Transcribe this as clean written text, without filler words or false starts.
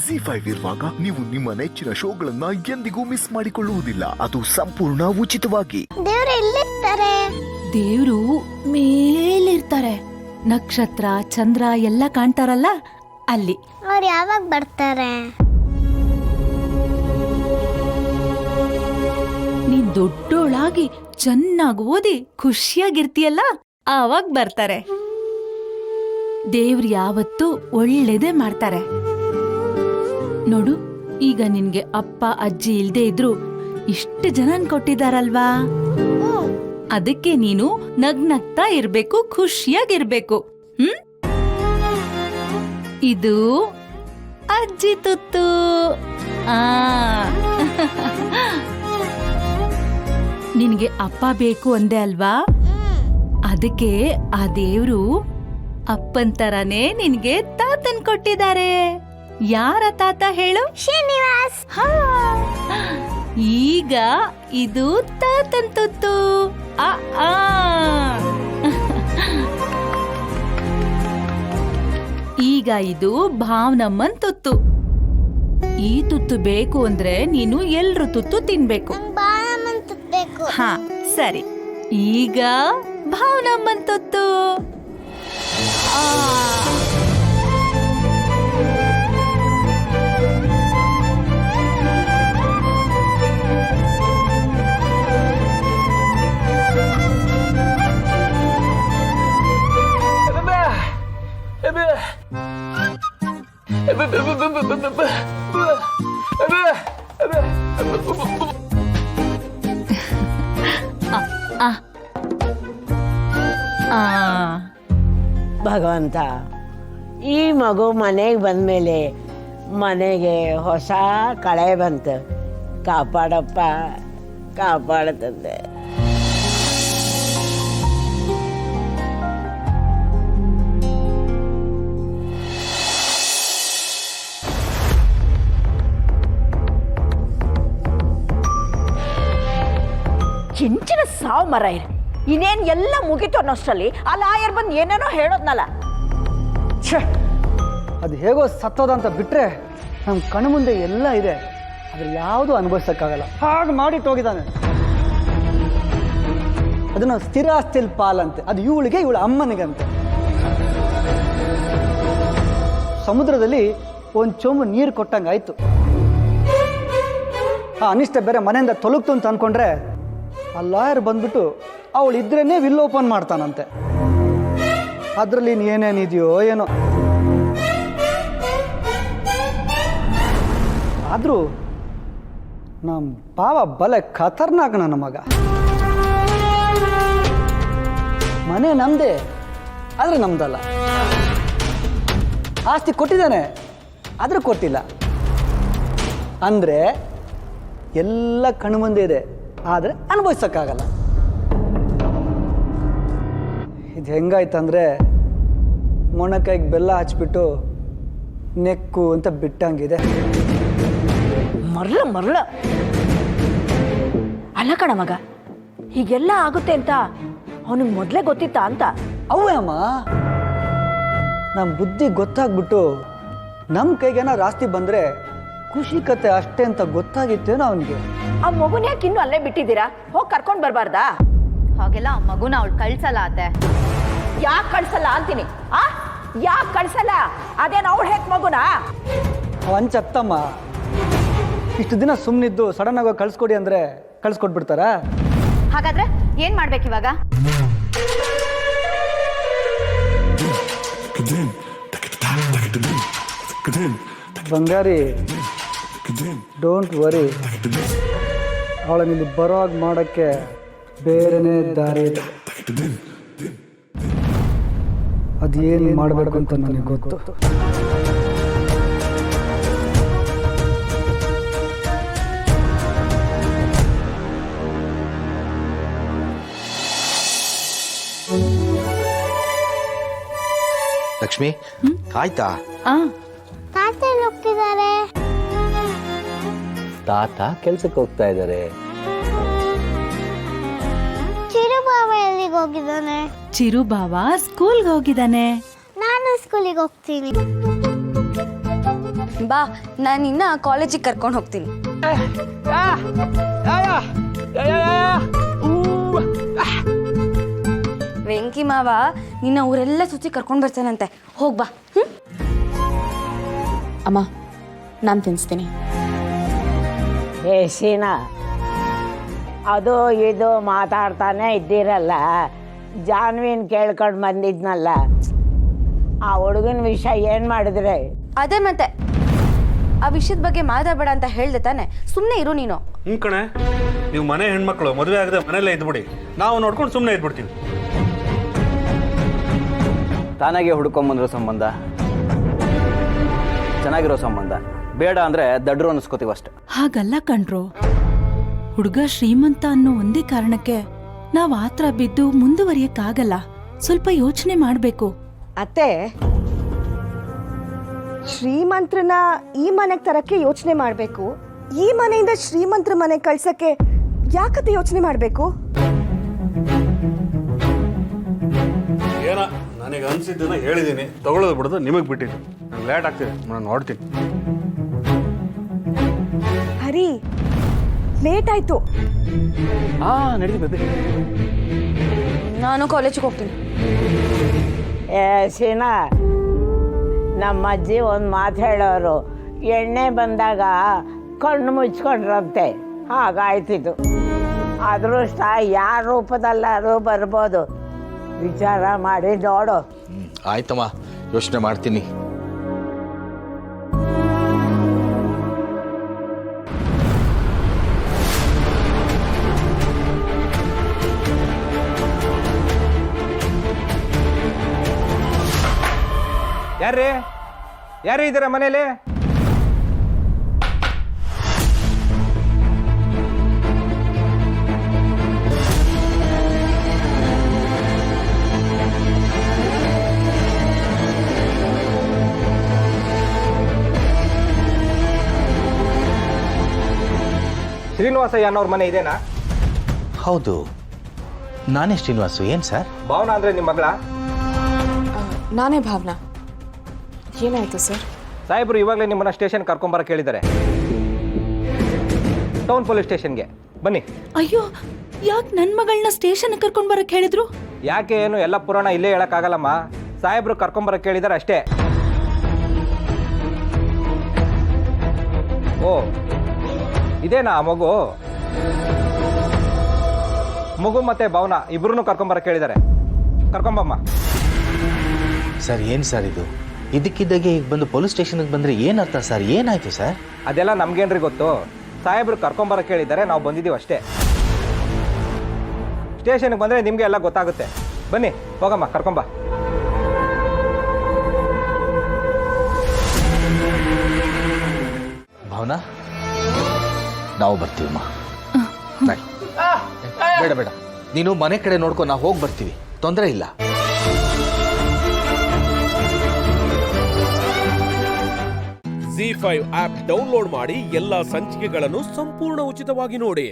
ಜಿ5 ಇರುವಾಗ ನೀವು ನಿಮ್ಮ ನೆಚ್ಚಿನ ಶೋಗಳನ್ನ ಎಂದಿಗೂ ಮಿಸ್ ಮಾಡಿಕೊಳ್ಳುವುದಿಲ್ಲ. ಅದು ಸಂಪೂರ್ಣ ಉಚಿತವಾಗಿ. ದೇವ್ರು ಎಲ್ಲಿರ್ತಾರೆ? ದೇವ್ರು ಮೇಲಿರ್ತಾರೆ. ನಕ್ಷತ್ರ ಚಂದ್ರ ಎಲ್ಲ ಕಾಣ್ತಾರಲ್ಲ ಅಲ್ಲಿ. ಅವ್ರು ಯಾವಾಗ ಬರ್ತಾರೆ? ನೀನ್ ದೊಡ್ಡೋಳಾಗಿ ಚೆನ್ನಾಗಿ ಓದಿ ಖುಷಿಯಾಗಿರ್ತೀಯಲ್ಲ ಆವಾಗ ಬರ್ತಾರೆ. ದೇವ್ರು ಯಾವತ್ತೂ ಒಳ್ಳೇದೇ ಮಾಡ್ತಾರೆ. ನೋಡು, ಈಗ ನಿನ್ಗೆ ಅಪ್ಪ ಅಜ್ಜಿ ಇಲ್ದೇ ಇದ್ರು ಇಷ್ಟು ಜನನ್ ಕೊಟ್ಟಿದಾರಲ್ವಾ, ಅದಕ್ಕೆ ನೀನು ನಗ್ನಗ್ತಾ ಇರ್ಬೇಕು, ಖುಷಿಯಾಗಿರ್ಬೇಕು. ಇದು ಅಜ್ಜಿ ತುತ್ತು. ನಿನ್ಗೆ ಅಪ್ಪ ಬೇಕು ಅಂದೆ ಅಲ್ವಾ, ಅದಕ್ಕೆ ಆ ದೇವ್ರು ಅಪ್ಪನ್ ತರಾನೇ ನಿನ್ಗೆ ತಾತನ್ ಕೊಟ್ಟಿದ್ದಾರೆ. ಯಾರ ತಾತ ಹೇಳು? ಶ್ರೀನಿವಾಸ್. ಈಗ ಇದು ತಾತನ್ ತುತ್ತು. ಆ ಆ. ಈಗ ಇದು ಭಾವನಮ್ಮನ್ ತುತ್ತು. ಈ ತುತ್ತು ಬೇಕು ಅಂದ್ರೆ ನೀನು ಎಲ್ರು ತುತ್ತು ತಿನ್ಬೇಕು. ಬಾಳಮ್ಮನ್ ತುತ್ತಬೇಕು. ಹಾ ಸರಿ, ಈಗ ಭಾವನಮ್ಮನ್ ತುತ್ತು. ಆ. ಭಗವಂತ, ಈ ಮಗು ಮನೆಗೆ ಬಂದ್ಮೇಲೆ ಮನೆಗೆ ಹೊಸ ಕಳೆ ಬಂತು. ಕಾಪಾಡಪ್ಪ, ಕಾಪಾಡತಂದೆ. ಚಿಂಚಿನ ಸಾವು ಮರ ಇರ. ಇನ್ನೇನು ಎಲ್ಲ ಮುಗೀತು ಅನ್ನೋಷ್ಟರಲ್ಲಿ ಆ ಲಾಯರ್ ಬಂದು ಏನೇನೋ ಹೇಳೋದ್ನಲ್ಲ. ಅದು ಹೇಗೋ ಸತ್ತೋದಂತ ಬಿಟ್ರೆ ನಮ್ಮ ಕಣ್ಣು ಮುಂದೆ ಎಲ್ಲ ಇದೆ, ಅದ್ರ ಯಾವುದು ಅನುಭವಿಸಕ್ಕಾಗಲ್ಲ. ಹಾಗೆ ಮಾಡಿಟ್ಟೋಗಿದ್ದಾನೆ. ಅದನ್ನ ಸ್ಥಿರಾಸ್ತಿಲ್ ಪಾಲಂತೆ. ಅದು ಇವಳಿಗೆ, ಇವಳ ಅಮ್ಮನಿಗಂತೆ. ಸಮುದ್ರದಲ್ಲಿ ಒಂದು ಚೊಂಬು ನೀರು ಕೊಟ್ಟಂಗಾಯ್ತು. ಆ ಅನಿಷ್ಟ ಬೇರೆ ಮನೆಯಿಂದ ತೊಲಗ್ತು ಅಂತ ಅನ್ಕೊಂಡ್ರೆ ಆ ಲಾಯರ್ ಬಂದ್ಬಿಟ್ಟು ಅವಳು ಇದ್ರೇನೆ ವಿಲ್ ಓಪನ್ ಮಾಡ್ತಾನಂತೆ. ಅದರಲ್ಲಿ ಏನೇನಿದೆಯೋ ಏನೋ. ಆದರೂ ನಮ್ಮ ಪಾವ ಬಲೆ ಖತರ್ನಾಕ್ ನನ್ನ ಮಗ. ಮನೆ ನಮ್ದೇ, ಆದರೆ ನಮ್ದಲ್ಲ. ಆಸ್ತಿ ಕೊಟ್ಟಿದ್ದಾನೆ, ಆದರೂ ಕೊಟ್ಟಿಲ್ಲ. ಅಂದರೆ ಎಲ್ಲ ಕಣ್ಣು ಮುಂದೆ ಇದೆ, ಆದರೆ ಅನುಭವಿಸೋಕ್ಕಾಗಲ್ಲ. ಇದು ಹೆಂಗಾಯ್ತಂದ್ರೆ ಮೊಣಕೈಗೆ ಬೆಲ್ಲ ಹಚ್ಬಿಟ್ಟು ನೆಕ್ಕು ಅಂತ ಬಿಟ್ಟಂಗಿದೆ. ಮರಳ ಅಲ್ಲ ಕಣ ಮಗ, ಹೀಗೆಲ್ಲ ಆಗುತ್ತೆ ಅಂತ ಅವನಿಗೆ ಮೊದಲೇ ಗೊತ್ತಿತ್ತಾ ಅಂತ? ಅವೇ ಅಮ್ಮ, ನಮ್ಮ ಬುದ್ಧಿ ಗೊತ್ತಾಗ್ಬಿಟ್ಟು ನಮ್ಮ ಕೈಗೇನಾರು ಆಸ್ತಿ ಬಂದರೆ ಖುಷಿ ಕತೆ ಅಷ್ಟೇ ಅಂತ ಗೊತ್ತಾಗಿತ್ತೇನೋ ಅವನಿಗೆ. ಆ ಮಗುನ ಯಾಕೆ ಇನ್ನೂ ಅಲ್ಲೇ ಬಿಟ್ಟಿದ್ದೀರಾ? ಹೋಗಿ ಕರ್ಕೊಂಡು ಬರಬಾರ್ದಾ? ಹಾಗೆಲ್ಲ ಆ ಮಗುನ ಅವಳು ಕಳ್ಸಲ್ಲ ಅತ್ತೆ. ಯಾಕೆ ಕಳ್ಸಲ್ಲ ಅಂತೀನಿ? ಯಾಕೆ ಕಳ್ಸಲ್ಲ? ಅದೇನು ಅವಳು ಹೇಗೆ ಮಗುನಾ? ಅಂಚತ್ತಮ್ಮ, ಇಷ್ಟು ದಿನ ಸುಮ್ಮನಿದ್ದು ಸಡನ್ ಆಗಿ ಕಳ್ಸ್ಕೊಡಿ ಅಂದರೆ ಕಳ್ಸ್ಕೊಟ್ಬಿಡ್ತಾರಾ? ಹಾಗಾದ್ರೆ ಏನ್ ಮಾಡ್ಬೇಕಿವಾಗ? ಬಂಗಾರಿ, ಡೋಂಟ್ ವರಿ. ಅವಳನ್ನ ಇಲ್ಲಿ ಬರೋವಾಗ ಮಾಡೋಕ್ಕೆ ಬೇರೆನೇ ದಾರಿ ಇದೆ. ಅದೇನು ಮಾಡಬೇಕು ಅಂತ ನನಗೆ ಗೊತ್ತು. ಲಕ್ಷ್ಮಿ, ಆಯ್ತಾ? ತಾತ ಹೋಗ್ತಿದ್ದಾರೆ. ತಾತ ಕೆಲ್ಸಕ್ಕೆ ಹೋಗ್ತಾ ಇದ್ದಾರೆ. ಚಿರುಬಾವ ಎಲ್ಲಿಗೆ ಹೋಗಿದ್ದಾನೆ? ಚಿರುಬಾವ ಸ್ಕೂಲ್ಗೆ ಹೋಗಿದ್ದಾನೆ. ನಾನು ಸ್ಕೂಲಿಗೆ ಹೋಗ್ತೀನಿ. ಬಾ ನಾನು ಇನ್ನ ಕಾಲೇಜಿಗೆ ಕರ್ಕೊಂಡು ಹೋಗ್ತೀನಿ. ವೆಂಕಿ ಮಾವ ನಿನ್ನ ಊರೆಲ್ಲ ಸುತ್ತಿ ಕರ್ಕೊಂಡು ಬರ್ತಾನಂತೆ, ಹೋಗ್ಬಾ. ಅಮ್ಮ ನಾನು ತಿನ್ನಿಸ್ತೀನಿ. ಏ ಸೀನಾ, ಅದು ಇದು ಮಾತಾಡ್ತಾನೆ ಇದ್ದೀರಲ್ಲ, ಜಾನ್ವಿನ್ ಕೇಳ್ಕೊಂಡು ಬಂದಿದ್ನಲ್ಲ, ಆ ಹುಡುಗನ ವಿಷಯ ಏನು ಮಾಡಿದ್ರೆ? ಅದೇ ಮತ್ತೆ ಆ ವಿಷಯದ ಬಗ್ಗೆ ಮಾತಾಡಬೇಡ ಅಂತ ಹೇಳ್ದೆ ತಾನೆ, ಸುಮ್ಮನೆ ಇರು ನೀನು. ಕಣೆ, ನೀವು ಮನೆ ಹೆಣ್ಮಕ್ಳು, ಮದುವೆ ಆಗದೆ ಮನೆಯಲ್ಲೇ ಇದ್ಬಿಡಿ, ನಾವು ನೋಡ್ಕೊಂಡು ಸುಮ್ಮನೆ ಇದ್ಬಿಡ್ತೀವಿ. ತಾನಾಗೆ ಹುಡ್ಕೊಂಬಂದಿರೋ ಸಂಬಂಧ, ಚೆನ್ನಾಗಿರೋ ಸಂಬಂಧ ಬೇಡ ಅಂದರೆ ದಡ್ರು ಅನ್ನಿಸ್ಕೋತೀವಿ ಅಷ್ಟೆ. ಹಾಗಲ್ಲ ಕಣ್ರೋ, ಹುಡುಗ ಶ್ರೀಮಂತ ಅನ್ನೋ ಒಂದೇ ಕಾರಣಕ್ಕೆ ನಾವ್ ಆತ್ರ ಬಿದ್ದು ಮುಂದುವರಿಯಕ್ಕಾಗಲ್ಲ. ಸ್ವಲ್ಪ ಯೋಚನೆ ಮಾಡ್ಬೇಕು. ಅತ್ತೆ, ಶ್ರೀಮಂತ್ರನ ಈ ಮನೆಗೆ ತರಕ್ಕೆ ಯೋಚನೆ ಮಾಡಬೇಕು, ಈ ಮನೆಯಿಂದ ಶ್ರೀಮಂತರ ಮನೆಗೆ ಕಳ್ಸಕ್ಕೆ ಯಾಕತ್ತೆ ಯೋಚನೆ ಮಾಡಬೇಕು? ಏನ ನನಗೆ ಅನ್ಸಿದ್ದನ್ನ ಹೇಳಿದ್ದೀನಿ, ತಗೊಳ್ಳೋದು ಬಿಡೋದು ನಿಮಗೆ ಬಿಟ್ಟಿದ್ದು. ನಂಗೆ ಲೇಟ್ ಆಗ್ತಿದೆ, ನಾನು ನೋಡ್ತೀನಿ. ಹರಿ, ಲೇಟ್ ಆಯ್ತು. ನಡೀತಿ ಬೇಬಿ. ನಾನು ಕಾಲೇಜಿಗೆ ಹೋಗ್ತೀನಿ. ಏ ಸೀನಾ, ನಮ್ಮ ಅಜ್ಜಿ ಒಂದು ಮಾತು ಹೇಳೋರು, ಎಣ್ಣೆ ಬಂದಾಗ ಕಣ್ಣು ಮುಚ್ಕೊಂಡ್ರಂತೆ, ಹಾಗಾಯ್ತಿದ್ದು. ಅದೃಷ್ಟ ಯಾರ ರೂಪದಲ್ಲಾದ್ರೂ ಬರ್ಬೋದು, ವಿಚಾರ ಮಾಡಿ ನೋಡು. ಆಯ್ತಮ್ಮ, ಯೋಚನೆ ಮಾಡ್ತೀನಿ. ಯಾರು ಇದ್ದೀರಾ ಮನೇಲಿ? ಶ್ರೀನಿವಾಸಯ್ಯ ಅನ್ನೋರ್ ಮನೆ ಇದೇನಾ? ಹೌದು, ನಾನೇ ಶ್ರೀನಿವಾಸು. ಏನು ಸರ್? ಭಾವನಾ ಅಂದರೆ ನಿಮ್ಮ ಮಗಳ? ನಾನೇ ಭಾವನಾ. ಏನಾಯ್ತು ಸರ್? ಸಾಹೇಬರು ಇವಾಗಲೇ ನಿಮ್ಮನ್ನ ಸ್ಟೇಷನ್ ಕರ್ಕೊಂಬರಕ್ಕೆ ಹೇಳಿದ್ದಾರೆ, ಟೌನ್ ಪೊಲೀಸ್ ಸ್ಟೇಷನ್ಗೆ ಬನ್ನಿ. ಅಯ್ಯೋ, ಯಾಕೆ ನನ್ ಮಗಳನ್ನ ಸ್ಟೇಷನ್ ಕರ್ಕೊಂಡ್ ಬರಕ್ ಹೇಳಿದ್ರು? ಯಾಕೆ ಏನು ಎಲ್ಲ ಪುರಾಣ ಇಲ್ಲೇ ಹೇಳಕ್ಕಾಗಲ್ಲಮ್ಮ, ಸಾಹೇಬರು ಕರ್ಕೊಂಬರಕ್ಕೆ ಹೇಳಿದ್ದಾರೆ ಅಷ್ಟೇ. ಓ, ಇದೇನಾ ಮಗು? ಮಗು ಮತ್ತೆ ಭಾವನಾ ಇಬ್ರು ಕರ್ಕೊಂಬರಕ್ಕೆ ಹೇಳಿದ್ದಾರೆ, ಕರ್ಕೊಂಬಮ್ಮ. ಸರ್, ಏನು ಸರ್ ಇದು? ಇದಕ್ಕಿದ್ದಾಗೆ ಈಗ ಬಂದು ಪೊಲೀಸ್ ಸ್ಟೇಷನ್ಗೆ ಬಂದರೆ ಏನರ್ಥ ಸರ್? ಏನಾಯ್ತು ಸರ್? ಅದೆಲ್ಲ ನಮ್ಗೇನ್ರಿ ಗೊತ್ತು, ಸಾಹೇಬ್ರು ಕರ್ಕೊಂಬರಕ್ಕೆ ಹೇಳಿದ್ದಾರೆ, ನಾವು ಬಂದಿದ್ದೀವಿ ಅಷ್ಟೇ. ಸ್ಟೇಷನ್ಗೆ ಬಂದರೆ ನಿಮಗೆ ಎಲ್ಲ ಗೊತ್ತಾಗುತ್ತೆ. ಬನ್ನಿ ಹೋಗಮ್ಮ, ಕರ್ಕೊಂಬ. ಭಾವನಾ, ನಾವು ಬರ್ತೀವಮ್ಮ. ಬಾಯ್. ಬೇಡ ಬೇಡ, ನೀನು ಮನೆ ಕಡೆ ನೋಡ್ಕೊ, ನಾವು ಹೋಗಿ ಬರ್ತೀವಿ, ತೊಂದರೆ ಇಲ್ಲ. ZEE5 ಆಪ್ ಡೌನ್ಲೋಡ್ ಮಾಡಿ ಎಲ್ಲಾ ಸಂಚಿಕೆಗಳನ್ನು ಸಂಪೂರ್ಣ ಉಚಿತವಾಗಿ ನೋಡಿ.